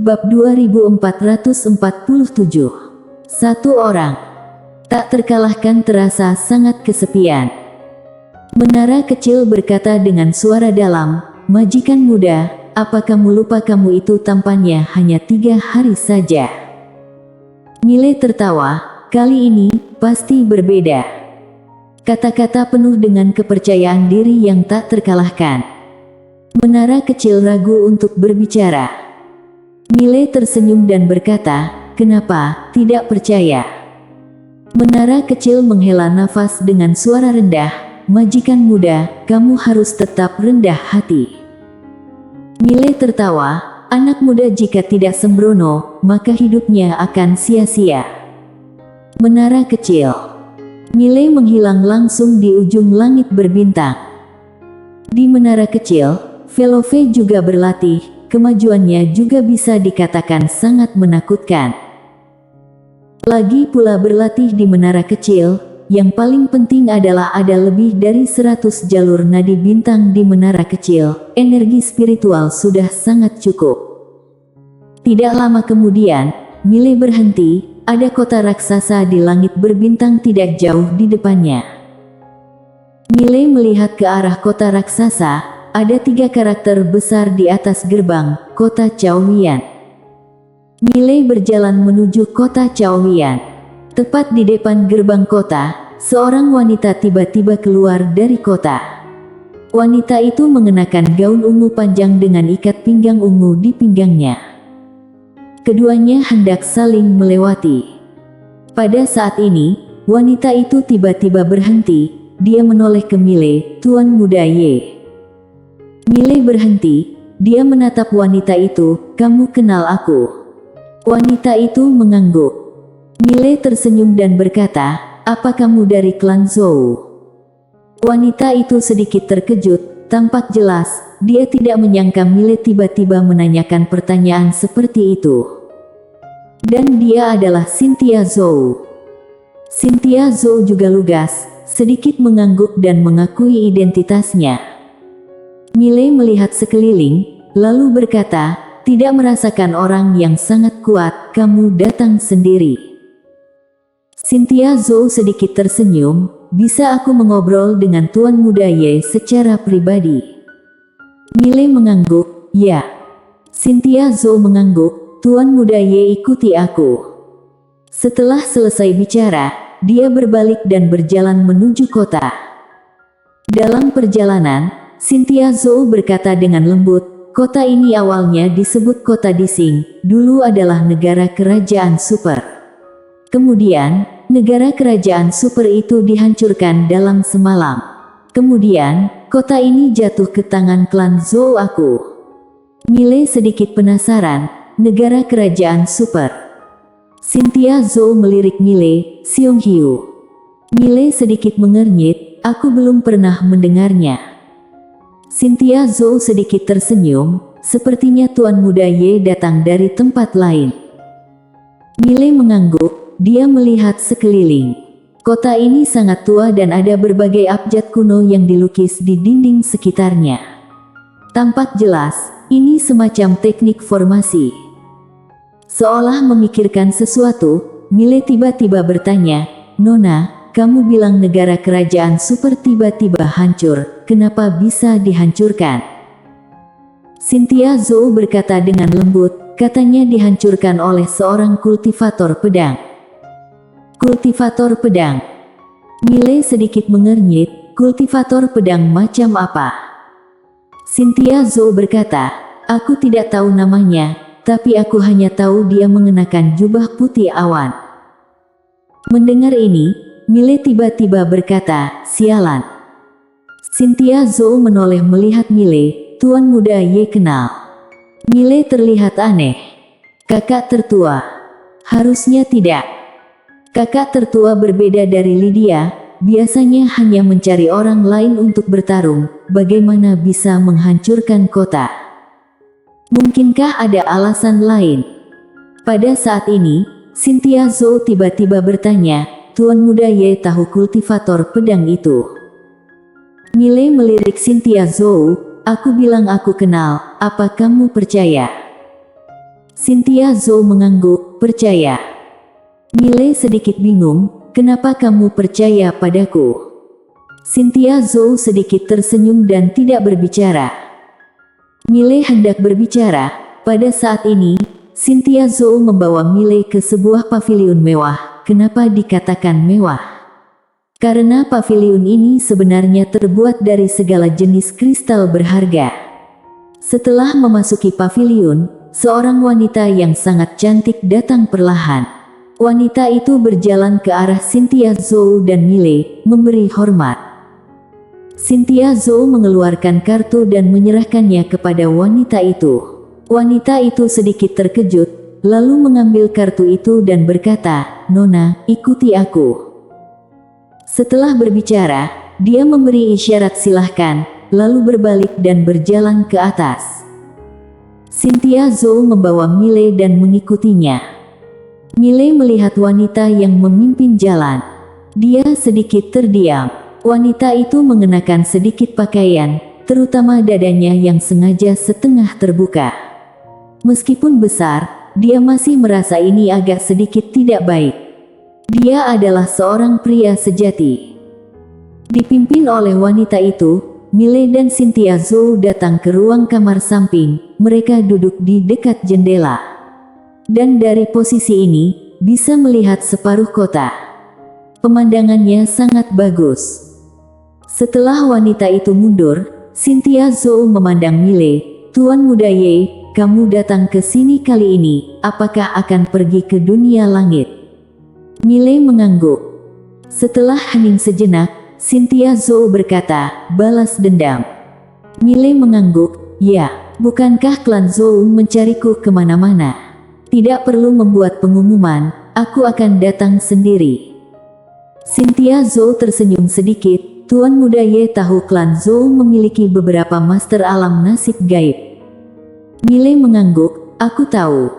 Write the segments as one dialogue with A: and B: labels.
A: Bab 2447. Satu orang. Tak terkalahkan terasa sangat kesepian. Menara kecil berkata dengan suara dalam, "Majikan muda, apa kamu lupa kamu itu tampannya hanya 3 hari saja?" Mile tertawa, "Kali ini, pasti berbeda." Kata-kata penuh dengan kepercayaan diri yang tak terkalahkan. Menara kecil ragu untuk berbicara. Mile tersenyum dan berkata, "Kenapa tidak percaya?" Menara kecil menghela nafas dengan suara rendah, "Majikan muda, kamu harus tetap rendah hati." Mile tertawa, "Anak muda jika tidak sembrono, maka hidupnya akan sia-sia." Menara kecil. Mile menghilang langsung di ujung langit berbintang. Di menara kecil, Velove juga berlatih. Kemajuannya juga bisa dikatakan sangat menakutkan. Lagi pula berlatih di menara kecil, yang paling penting adalah ada lebih dari 100 jalur nadi bintang di menara kecil, energi spiritual sudah sangat cukup. Tidak lama kemudian, Mile berhenti, ada kota raksasa di langit berbintang tidak jauh di depannya. Mile melihat ke arah kota raksasa. Ada 3 karakter besar di atas gerbang, kota Caowian. Mile berjalan menuju kota Caowian. Tepat di depan gerbang kota, seorang wanita tiba-tiba keluar dari kota. Wanita itu mengenakan gaun ungu panjang dengan ikat pinggang ungu di pinggangnya. Keduanya hendak saling melewati. Pada saat ini, wanita itu tiba-tiba berhenti, dia menoleh ke Mile, "Tuan Muda Ye." Mile berhenti, dia menatap wanita itu, "Kamu kenal aku?" Wanita itu mengangguk. Mile tersenyum dan berkata, "Apa kamu dari klan Zhou?" Wanita itu sedikit terkejut, tampak jelas, dia tidak menyangka Mile tiba-tiba menanyakan pertanyaan seperti itu. Dan dia adalah Cynthia Zhou. Cynthia Zhou juga lugas, sedikit mengangguk dan mengakui identitasnya. Mile melihat sekeliling, lalu berkata, "Tidak merasakan orang yang sangat kuat, kamu datang sendiri." Cynthia Zhou sedikit tersenyum, "Bisa aku mengobrol dengan Tuan Muda Ye secara pribadi?" Mile mengangguk, "Ya." Cynthia Zhou mengangguk, "Tuan Muda Ye ikuti aku." Setelah selesai bicara, dia berbalik dan berjalan menuju kota. Dalam perjalanan, Cynthia Zhou berkata dengan lembut, "Kota ini awalnya disebut kota Dising, dulu adalah negara kerajaan super. Kemudian, negara kerajaan super itu dihancurkan dalam semalam. Kemudian, kota ini jatuh ke tangan klan Zhou aku." Mile sedikit penasaran, negara kerajaan super. Cynthia Zhou melirik Mile, "Xionghiu." Mile sedikit mengernyit, "Aku belum pernah mendengarnya." Cynthia Zhou sedikit tersenyum, "Sepertinya Tuan Muda Ye datang dari tempat lain." Mile mengangguk, dia melihat sekeliling. Kota ini sangat tua dan ada berbagai abjad kuno yang dilukis di dinding sekitarnya. Tampak jelas, ini semacam teknik formasi. Seolah memikirkan sesuatu, Mile tiba-tiba bertanya, "Nona, kamu bilang negara kerajaan super tiba-tiba hancur, kenapa bisa dihancurkan?" Cynthia Zhou berkata dengan lembut, "Katanya dihancurkan oleh seorang kultivator pedang." Kultivator pedang. Mile sedikit mengernyit, "Kultivator pedang macam apa?" Cynthia Zhou berkata, "Aku tidak tahu namanya, tapi aku hanya tahu dia mengenakan jubah putih awan." Mendengar ini, Mile tiba-tiba berkata, "Sialan." Cynthia Zhou menoleh melihat Mile, "Tuan Muda Ye kenal?" Mile terlihat aneh. "Kakak tertua." "Harusnya tidak. Kakak tertua berbeda dari Lydia, biasanya hanya mencari orang lain untuk bertarung, bagaimana bisa menghancurkan kota? Mungkinkah ada alasan lain?" Pada saat ini, Cynthia Zhou tiba-tiba bertanya, "Tuan Muda Ye tahu kultivator pedang itu?" Mile melirik Cynthia Zhou, "Aku bilang aku kenal, apa kamu percaya?" Cynthia Zhou mengangguk, percaya. Miley sedikit bingung, kenapa kamu percaya padaku? Cynthia Zhou sedikit tersenyum dan tidak berbicara. Miley hendak berbicara. Pada saat ini, Cynthia Zhou membawa Miley ke sebuah paviliun mewah. Kenapa dikatakan mewah? Karena paviliun ini sebenarnya terbuat dari segala jenis kristal berharga. Setelah memasuki paviliun, seorang wanita yang sangat cantik datang perlahan. Wanita itu berjalan ke arah Cynthia Zhou dan Miley, memberi hormat. Cynthia Zhou mengeluarkan kartu dan menyerahkannya kepada wanita itu. Wanita itu sedikit terkejut, lalu mengambil kartu itu dan berkata, "Nona, ikuti aku." Setelah berbicara, dia memberi isyarat silahkan, lalu berbalik dan berjalan ke atas. Cynthia Zhou membawa Miley dan mengikutinya. Miley melihat wanita yang memimpin jalan. Dia sedikit terdiam. Wanita itu mengenakan sedikit pakaian, terutama dadanya yang sengaja setengah terbuka. Meskipun besar, dia masih merasa ini agak sedikit tidak baik. Dia adalah seorang pria sejati. Dipimpin oleh wanita itu, Miley dan Cynthia Zhou datang ke ruang kamar samping. Mereka duduk di dekat jendela. Dan dari posisi ini, bisa melihat separuh kota. Pemandangannya sangat bagus. Setelah wanita itu mundur, Cynthia Zhou memandang Miley. "Tuan Muda Ye, kamu datang ke sini kali ini, apakah akan pergi ke dunia langit?" Miley mengangguk. Setelah hening sejenak, Cynthia Zhou berkata, "Balas dendam." Miley mengangguk, "Ya, bukankah klan Zhou mencariku kemana-mana? Tidak perlu membuat pengumuman, aku akan datang sendiri." Cynthia Zhou tersenyum sedikit. "Tuan Muda Ye tahu klan Zhou memiliki beberapa master alam nasib gaib." Miley mengangguk, "Aku tahu."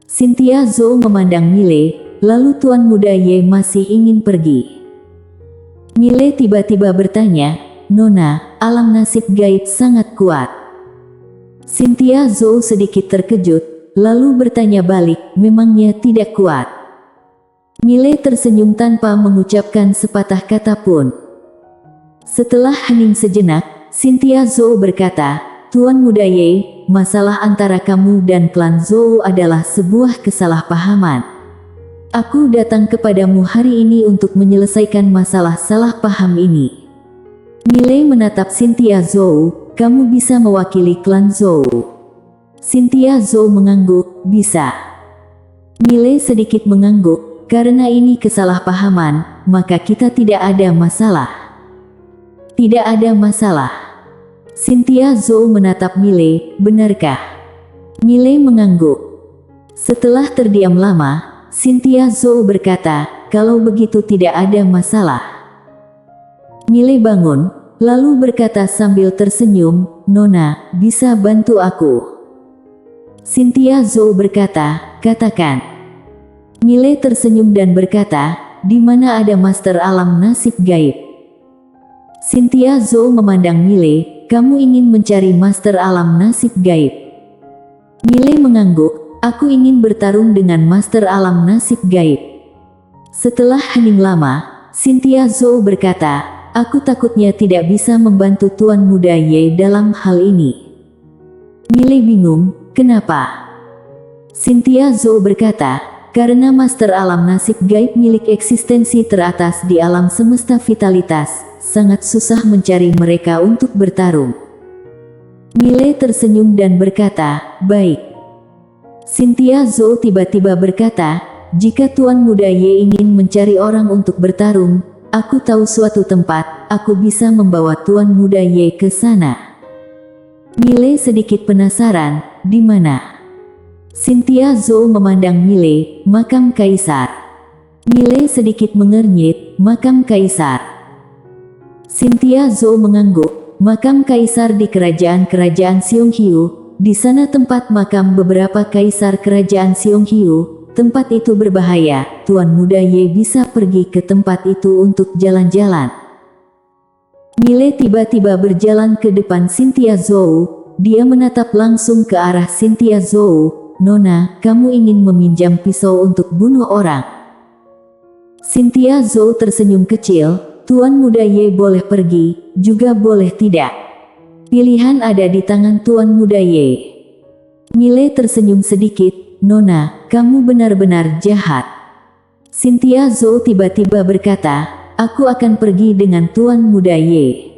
A: Cynthia Zhou memandang Miley. "Lalu Tuan Muda Ye masih ingin pergi?" Miley tiba-tiba bertanya, "Nona, alam nasib gaib sangat kuat." Cynthia Zhou sedikit terkejut, lalu bertanya balik, "Memangnya tidak kuat?" Miley tersenyum tanpa mengucapkan sepatah kata pun. Setelah hening sejenak, Cynthia Zhou berkata, "Tuan Muda Ye, masalah antara kamu dan klan Zhou adalah sebuah kesalahpahaman. Aku datang kepadamu hari ini untuk menyelesaikan masalah salah paham ini." Miley menatap Cynthia Zhou, "Kamu bisa mewakili klan Zhou?" Cynthia Zhou mengangguk, "Bisa." Miley sedikit mengangguk, "Karena ini kesalahpahaman, maka kita tidak ada masalah." "Tidak ada masalah." Cynthia Zhou menatap Miley, "Benarkah?" Miley mengangguk. Setelah terdiam lama, Cynthia Zhou berkata, "Kalau begitu tidak ada masalah." Miley bangun, lalu berkata sambil tersenyum, "Nona, bisa bantu aku?" Cynthia Zhou berkata, "Katakan." Miley tersenyum dan berkata, "Di mana ada master alam nasib gaib?" Cynthia Zhou memandang Miley, "Kamu ingin mencari master alam nasib gaib?" Miley mengangguk, "Aku ingin bertarung dengan master alam nasib gaib." Setelah hening lama, Cynthia Zhou berkata, "Aku takutnya tidak bisa membantu Tuan Muda Ye dalam hal ini." Miley bingung, "Kenapa?" Cynthia Zhou berkata, "Karena master alam nasib gaib milik eksistensi teratas di alam semesta vitalitas, sangat susah mencari mereka untuk bertarung." Miley tersenyum dan berkata, "Baik." Cynthia Zhou tiba-tiba berkata, "Jika Tuan Muda Ye ingin mencari orang untuk bertarung, aku tahu suatu tempat, aku bisa membawa Tuan Muda Ye ke sana." Miley sedikit penasaran, "Di mana?" Cynthia Zhou memandang Miley, "Makam Kaisar." Miley sedikit mengernyit, "Makam Kaisar." Cynthia Zhou mengangguk, "Makam Kaisar di kerajaan Xiongqiu. Di sana tempat makam beberapa kaisar kerajaan Xiongqiu. Tempat itu berbahaya, Tuan Muda Ye bisa pergi ke tempat itu untuk jalan-jalan." Miley tiba-tiba berjalan ke depan Cynthia Zhou. Dia menatap langsung ke arah Cynthia Zhou, Nona, kamu ingin meminjam pisau untuk bunuh orang. Cynthia Zhou tersenyum kecil, Tuan Muda Ye boleh pergi, juga boleh tidak. Pilihan ada di tangan Tuan Muda Ye. Mile tersenyum sedikit, Nona, kamu benar-benar jahat. Cynthia Zhou tiba-tiba berkata, aku akan pergi dengan Tuan Muda Ye.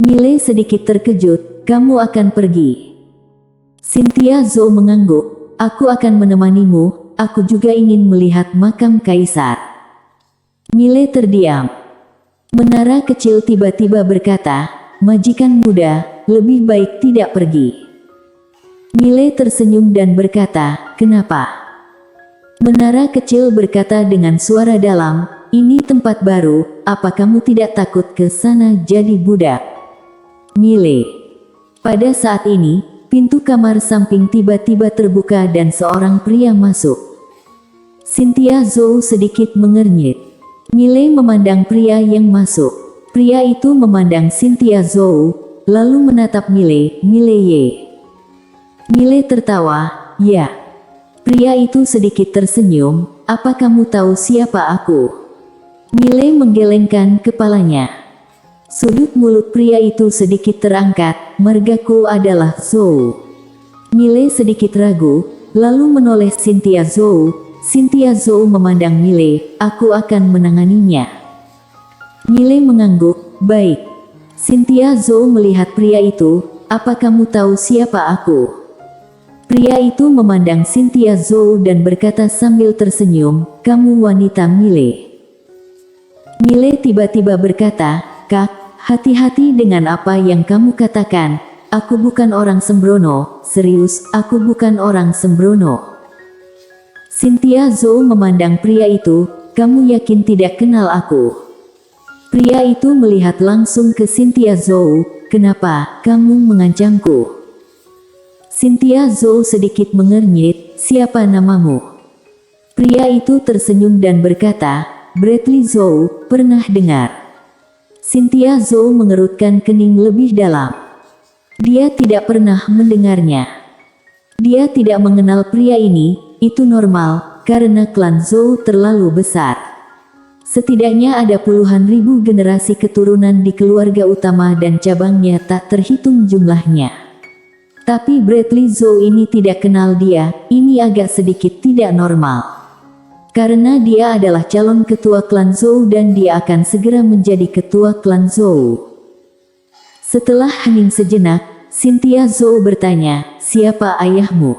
A: Mile sedikit terkejut, kamu akan pergi. Cynthia Zhou mengangguk, aku akan menemanimu, aku juga ingin melihat makam kaisar. Mile terdiam. Menara kecil tiba-tiba berkata, majikan muda, lebih baik tidak pergi. Mile tersenyum dan berkata, kenapa? Menara kecil berkata dengan suara dalam, ini tempat baru, apa kamu tidak takut ke sana jadi budak? Mile. Pada saat ini, pintu kamar samping tiba-tiba terbuka dan seorang pria masuk. Cynthia Zhou sedikit mengernyit. Mile memandang pria yang masuk. Pria itu memandang Cynthia Zhou, lalu menatap Mile Ye. Mile tertawa, ya. Pria itu sedikit tersenyum, apa kamu tahu siapa aku? Mile menggelengkan kepalanya. Sudut mulut pria itu sedikit terangkat, margaku adalah Zhou. Mile sedikit ragu, lalu menoleh Cynthia Zhou. Cynthia Zhou memandang Mile, aku akan menanganinya. Mile mengangguk, baik. Cynthia Zhou melihat pria itu, apa kamu tahu siapa aku? Pria itu memandang Cynthia Zhou dan berkata sambil tersenyum, kamu wanita Mile. Mile tiba-tiba berkata, Kak, hati-hati dengan apa yang kamu katakan, aku bukan orang sembrono, serius, aku bukan orang sembrono. Cynthia Zhou memandang pria itu, kamu yakin tidak kenal aku? Pria itu melihat langsung ke Cynthia Zhou, kenapa kamu mengancamku? Cynthia Zhou sedikit mengernyit, siapa namamu? Pria itu tersenyum dan berkata, Bradley Zhou, pernah dengar? Cynthia Zhou mengerutkan kening lebih dalam. Dia tidak pernah mendengarnya. Dia tidak mengenal pria ini, itu normal, karena klan Zhou terlalu besar. Setidaknya ada puluhan ribu generasi keturunan di keluarga utama dan cabangnya tak terhitung jumlahnya. Tapi Bradley Zhou ini tidak kenal dia, ini agak sedikit tidak normal. Karena dia adalah calon ketua klan Zhou dan dia akan segera menjadi ketua klan Zhou. Setelah hening sejenak, Cynthia Zhou bertanya, siapa ayahmu?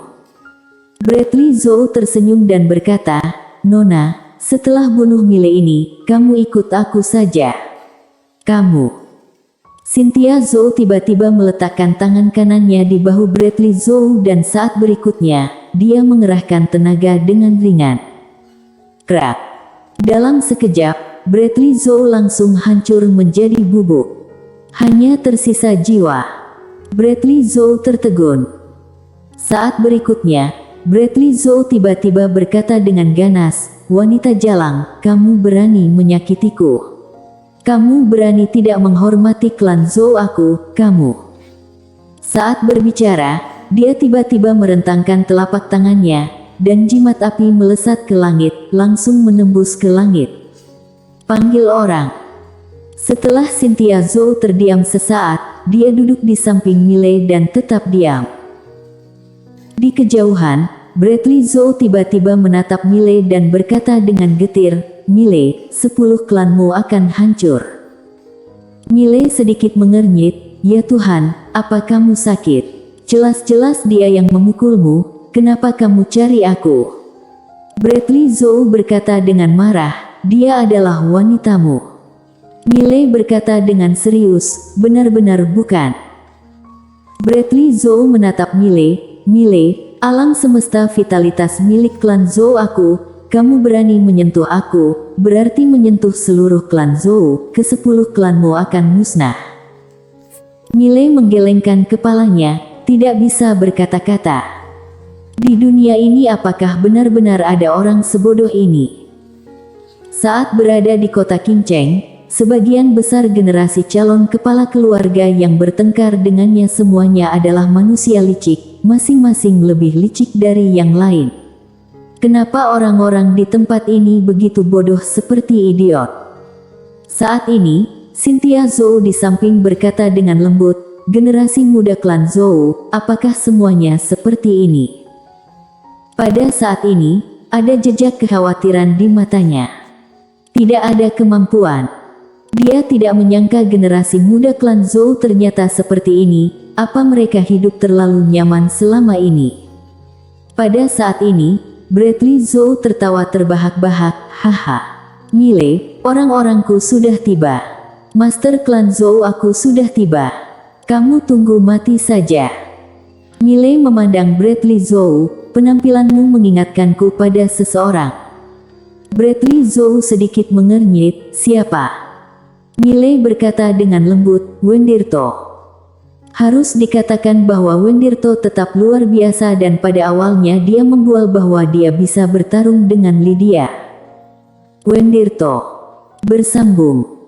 A: Bradley Zhou tersenyum dan berkata, Nona, setelah bunuh Mile ini, kamu ikut aku saja. Kamu. Cynthia Zhou tiba-tiba meletakkan tangan kanannya di bahu Bradley Zhou dan saat berikutnya, dia mengerahkan tenaga dengan ringan. Krak. Dalam sekejap, Bradley Zhou langsung hancur menjadi bubuk. Hanya tersisa jiwa. Bradley Zhou tertegun. Saat berikutnya, Bradley Zhou tiba-tiba berkata dengan ganas, wanita jalang, kamu berani menyakitiku. Kamu berani tidak menghormati klan Zhou aku, kamu. Saat berbicara, dia tiba-tiba merentangkan telapak tangannya, dan jimat api melesat ke langit, langsung menembus ke langit. Panggil orang. Setelah Cynthia Zhou terdiam sesaat, dia duduk di samping Mile dan tetap diam. Di kejauhan, Bradley Zhou tiba-tiba menatap Mile dan berkata dengan getir, Mile, 10 klanmu akan hancur. Mile sedikit mengernyit, ya Tuhan, apa kamu sakit? Jelas-jelas dia yang memukulmu, kenapa kamu cari aku? Bradley Zhou berkata dengan marah, dia adalah wanitamu. Mile berkata dengan serius, benar-benar bukan. Bradley Zhou menatap Mile, Mile, alam semesta vitalitas milik klan Zhou aku, kamu berani menyentuh aku, berarti menyentuh seluruh klan Zhou, ke-10 klanmu akan musnah. Mile menggelengkan kepalanya, tidak bisa berkata-kata. Di dunia ini apakah benar-benar ada orang sebodoh ini? Saat berada di kota Qingcheng, sebagian besar generasi calon kepala keluarga yang bertengkar dengannya semuanya adalah manusia licik, masing-masing lebih licik dari yang lain. Kenapa orang-orang di tempat ini begitu bodoh seperti idiot? Saat ini, Cynthia Zhou di samping berkata dengan lembut, generasi muda klan Zhou, apakah semuanya seperti ini? Pada saat ini, ada jejak kekhawatiran di matanya. Tidak ada kemampuan. Dia tidak menyangka generasi muda klan Zhou ternyata seperti ini. Apa mereka hidup terlalu nyaman selama ini? Pada saat ini, Bradley Zhou tertawa terbahak-bahak. Haha. Mile, orang-orangku sudah tiba. Master klan Zhou, aku sudah tiba. Kamu tunggu mati saja. Mile memandang Bradley Zhou. Penampilanmu mengingatkanku pada seseorang. Bradley Zhou sedikit mengernyit. Siapa? Mile berkata dengan lembut, Wendirto. Harus dikatakan bahwa Wendirto tetap luar biasa dan pada awalnya dia membual bahwa dia bisa bertarung dengan Lydia. Wendirto bersambung.